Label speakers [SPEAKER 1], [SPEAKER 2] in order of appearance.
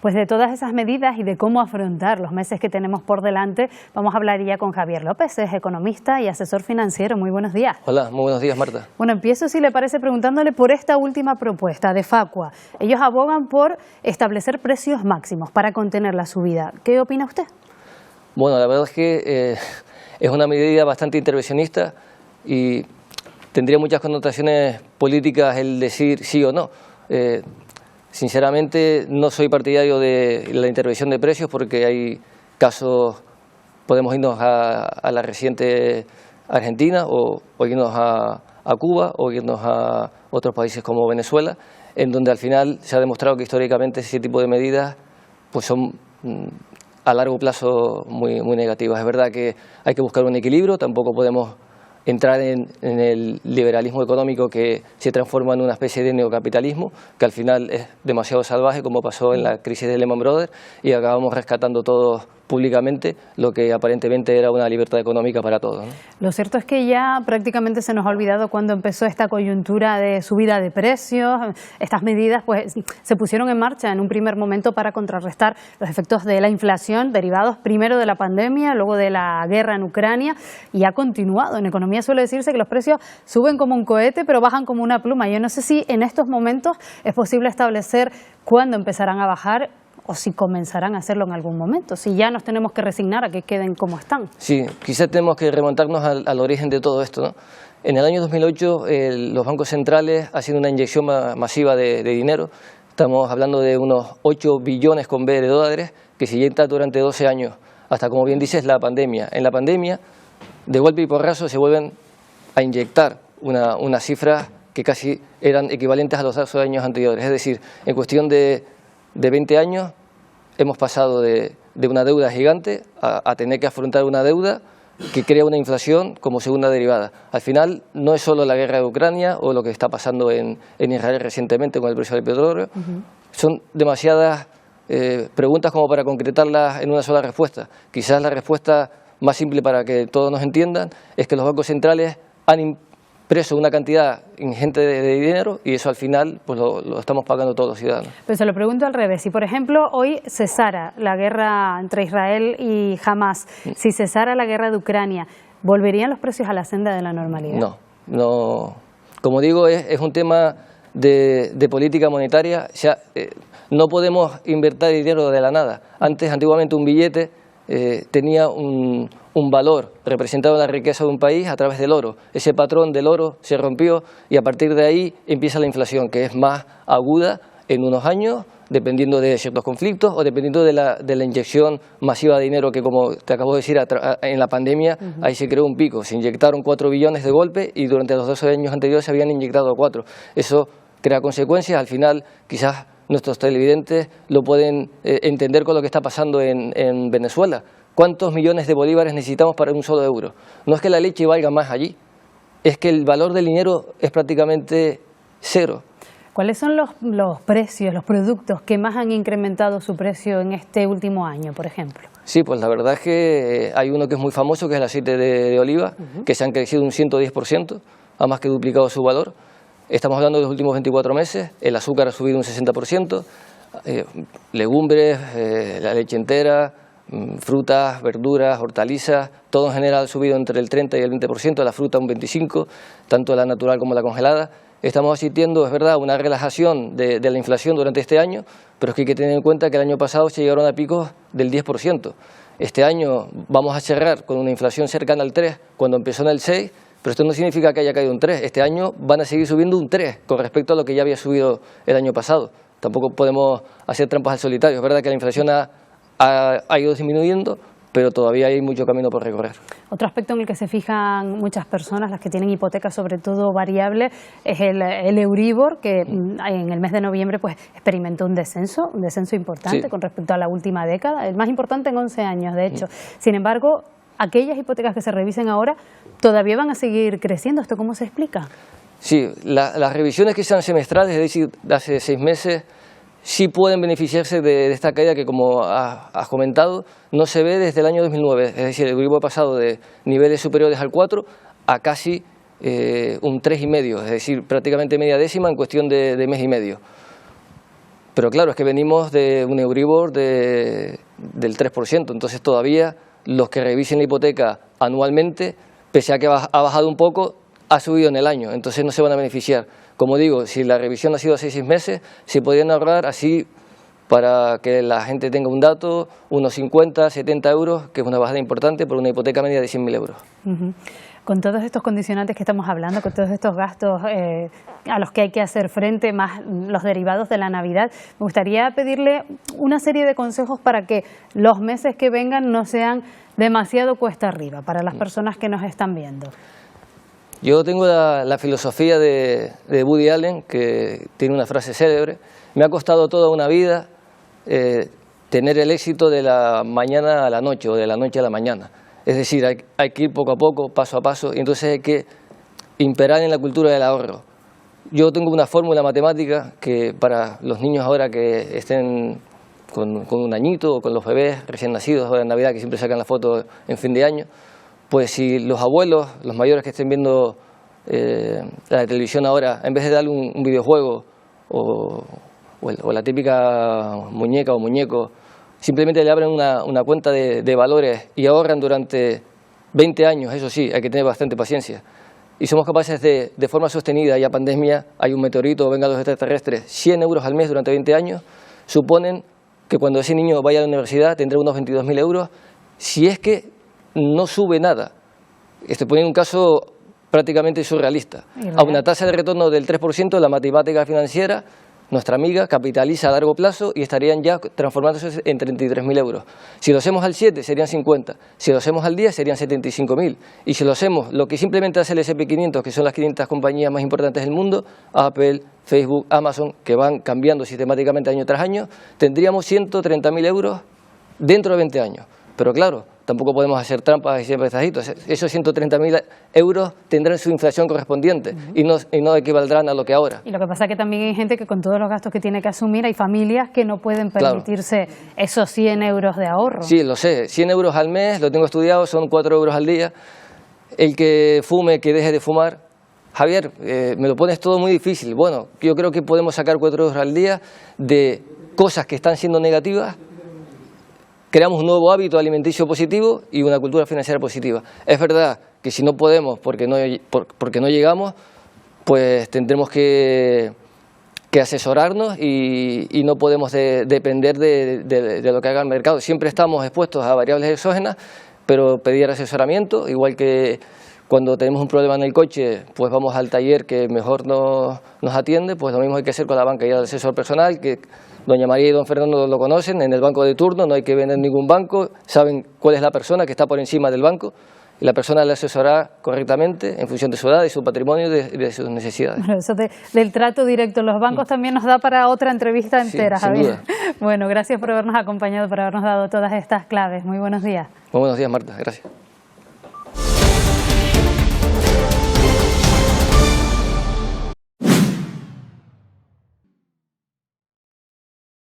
[SPEAKER 1] Pues de todas esas medidas y de cómo afrontar los meses que tenemos por delante, vamos a hablar ya con Javier López, es economista y asesor financiero. Muy buenos días.
[SPEAKER 2] Hola, muy buenos días, Marta.
[SPEAKER 1] Bueno, empiezo, si le parece, preguntándole por esta última propuesta de Facua. Ellos abogan por establecer precios máximos para contener la subida. ¿Qué opina usted?
[SPEAKER 2] Bueno, la verdad es que es una medida bastante intervencionista y tendría muchas connotaciones políticas el decir sí o no. Sinceramente no soy partidario de la intervención de precios porque hay casos, podemos irnos a la reciente Argentina o irnos a Cuba o irnos a otros países como Venezuela, en donde al final se ha demostrado que históricamente ese tipo de medidas pues son a largo plazo muy negativas. Es verdad que hay que buscar un equilibrio, tampoco podemos entrar en el liberalismo económico que se transforma en una especie de neocapitalismo, que al final es demasiado salvaje, como pasó en la crisis de Lehman Brothers, y acabamos rescatando todos públicamente lo que aparentemente era una libertad económica para todos, ¿no?
[SPEAKER 1] Lo cierto es que ya prácticamente se nos ha olvidado cuando empezó esta coyuntura de subida de precios. Estas medidas pues se pusieron en marcha en un primer momento para contrarrestar los efectos de la inflación derivados primero de la pandemia, luego de la guerra en Ucrania, y ha continuado. En economía suele decirse que los precios suben como un cohete pero bajan como una pluma. Yo no sé si en estos momentos es posible establecer cuándo empezarán a bajar o si comenzarán a hacerlo en algún momento, si ya nos tenemos que resignar a que queden como están.
[SPEAKER 2] Sí, quizás tenemos que remontarnos al origen de todo esto, ¿no? En el año 2008 los bancos centrales hacen una inyección masiva de dinero. Estamos hablando de unos 8 billones con B de dólares que se inyectan durante 12 años, hasta, como bien dices, la pandemia. En la pandemia, de golpe y porrazo, se vuelven a inyectar unas cifras que casi eran equivalentes a los 12 años anteriores. Es decir, en cuestión de 20 años hemos pasado de una deuda gigante a tener que afrontar una deuda que crea una inflación como segunda derivada. Al final no es solo la guerra de Ucrania o lo que está pasando en Israel recientemente con el precio del petróleo. Son demasiadas preguntas como para concretarlas en una sola respuesta. Quizás la respuesta más simple para que todos nos entiendan es que los bancos centrales han impreso una cantidad ingente de dinero y eso al final pues lo estamos pagando todos los ciudadanos.
[SPEAKER 1] Pero se lo pregunto al revés, si por ejemplo hoy cesara la guerra entre Israel y Hamás, si cesara la guerra de Ucrania, ¿volverían los precios a la senda de la normalidad?
[SPEAKER 2] No. Como digo, es un tema de política monetaria. O sea, no podemos invertir dinero de la nada. Antiguamente un billete tenía un valor, representaba la riqueza de un país a través del oro. Ese patrón del oro se rompió y a partir de ahí empieza la inflación, que es más aguda en unos años, dependiendo de ciertos conflictos o dependiendo de la inyección masiva de dinero que, como te acabo de decir, en la pandemia ahí se creó un pico. Se inyectaron 4 billones de golpe y durante los 12 años anteriores se habían inyectado 4. Eso crea consecuencias. Al final, quizás nuestros televidentes lo pueden entender con lo que está pasando en Venezuela. ¿Cuántos millones de bolívares necesitamos para un solo euro? No es que la leche valga más allí, es que el valor del dinero es prácticamente cero.
[SPEAKER 1] ¿Cuáles son los precios, los productos que más han incrementado su precio en este último año, por ejemplo?
[SPEAKER 2] Sí, pues la verdad es que hay uno que es muy famoso, que es el aceite de oliva, que se han crecido un 110%, ha más que duplicado su valor. Estamos hablando de los últimos 24 meses, el azúcar ha subido un 60%, legumbres, la leche entera, frutas, verduras, hortalizas, todo en general ha subido entre el 30 y el 20%, la fruta un 25%, tanto la natural como la congelada. Estamos asistiendo, es verdad, a una relajación de la inflación durante este año, pero es que hay que tener en cuenta que el año pasado se llegaron a picos del 10%. Este año vamos a cerrar con una inflación cercana al 3%, cuando empezó en el 6%, pero esto no significa que haya caído un 3%. Este año van a seguir subiendo un 3% con respecto a lo que ya había subido el año pasado. Tampoco podemos hacer trampas al solitario. Es verdad que la inflación ha ido disminuyendo, pero todavía hay mucho camino por recorrer.
[SPEAKER 1] Otro aspecto en el que se fijan muchas personas, las que tienen hipotecas sobre todo variable, es el Euribor, que en el mes de noviembre pues experimentó un descenso importante con respecto a la última década, el más importante en 11 años de hecho. Sin embargo, aquellas hipotecas que se revisen ahora todavía van a seguir creciendo. ¿Esto cómo se explica?
[SPEAKER 2] Sí, las revisiones que sean semestrales, es decir, de hace 6 meses, sí pueden beneficiarse de esta caída que, como has comentado, no se ve desde el año 2009. Es decir, el Euribor ha pasado de niveles superiores al 4 a casi un 3,5, es decir, prácticamente media décima en cuestión de mes y medio. Pero claro, es que venimos de un Euribor del 3%, entonces todavía los que revisen la hipoteca anualmente, pese a que ha bajado un poco, ha subido en el año, entonces no se van a beneficiar. Como digo, si la revisión ha sido hace 6 meses, se podrían ahorrar así, para que la gente tenga un dato, unos 50, 70 euros, que es una bajada importante por una hipoteca media de 100.000 euros.
[SPEAKER 1] Con todos estos condicionantes que estamos hablando, con todos estos gastos a los que hay que hacer frente, más los derivados de la Navidad, me gustaría pedirle una serie de consejos para que los meses que vengan no sean demasiado cuesta arriba para las personas que nos están viendo.
[SPEAKER 2] Yo tengo la filosofía de Woody Allen, que tiene una frase célebre: me ha costado toda una vida tener el éxito de la mañana a la noche o de la noche a la mañana. Es decir, hay que ir poco a poco, paso a paso, y entonces hay que imperar en la cultura del ahorro. Yo tengo una fórmula matemática que para los niños ahora que estén con un añito, o con los bebés recién nacidos ahora en Navidad, que siempre sacan la foto en fin de año, pues si los abuelos, los mayores que estén viendo la televisión ahora, en vez de darle un videojuego o la típica muñeca o muñeco, simplemente le abren una cuenta de valores y ahorran durante 20 años, eso sí, hay que tener bastante paciencia, y somos capaces de forma sostenida, ya pandemia, hay un meteorito o vengan los extraterrestres, 100 euros al mes durante 20 años, suponen que cuando ese niño vaya a la universidad tendrá unos 22.000 euros, si es que no sube nada. Estoy poniendo un caso prácticamente surrealista. A una tasa de retorno del 3%, la matemática financiera, nuestra amiga, capitaliza a largo plazo y estarían ya transformándose en 33.000 euros. Si lo hacemos al 7 serían 50, si lo hacemos al 10 serían 75.000, y si lo hacemos lo que simplemente hace el S&P 500, que son las 500 compañías más importantes del mundo, Apple, Facebook, Amazon, que van cambiando sistemáticamente año tras año, tendríamos 130.000 euros dentro de 20 años. Pero claro, tampoco podemos hacer trampas y siempre prestajitos. Esos 130.000 euros tendrán su inflación correspondiente y no equivaldrán a lo que ahora.
[SPEAKER 1] Y lo que pasa es que también hay gente que con todos los gastos que tiene que asumir, hay familias que no pueden permitirse esos 100 euros de ahorro.
[SPEAKER 2] Sí, lo sé, 100 euros al mes, lo tengo estudiado, son 4 euros al día. El que fume, que deje de fumar. Javier, me lo pones todo muy difícil. Bueno, yo creo que podemos sacar 4 euros al día de cosas que están siendo negativas. Creamos un nuevo hábito alimenticio positivo y una cultura financiera positiva. Es verdad que si no podemos porque no llegamos, pues tendremos que asesorarnos y no podemos depender de lo que haga el mercado. Siempre estamos expuestos a variables exógenas, pero pedir asesoramiento, igual que cuando tenemos un problema en el coche, pues vamos al taller que mejor nos atiende, pues lo mismo hay que hacer con la banca y el asesor personal, que doña María y don Fernando lo conocen, en el banco de turno no hay que vender ningún banco, saben cuál es la persona que está por encima del banco y la persona le asesorará correctamente en función de su edad, de su patrimonio y de sus necesidades.
[SPEAKER 1] Bueno, eso del trato directo en los bancos también nos da para otra entrevista entera,
[SPEAKER 2] sí,
[SPEAKER 1] Javier.
[SPEAKER 2] Sin duda.
[SPEAKER 1] Bueno, gracias por habernos acompañado, por habernos dado todas estas claves. Muy buenos días.
[SPEAKER 2] Muy buenos días, Marta. Gracias.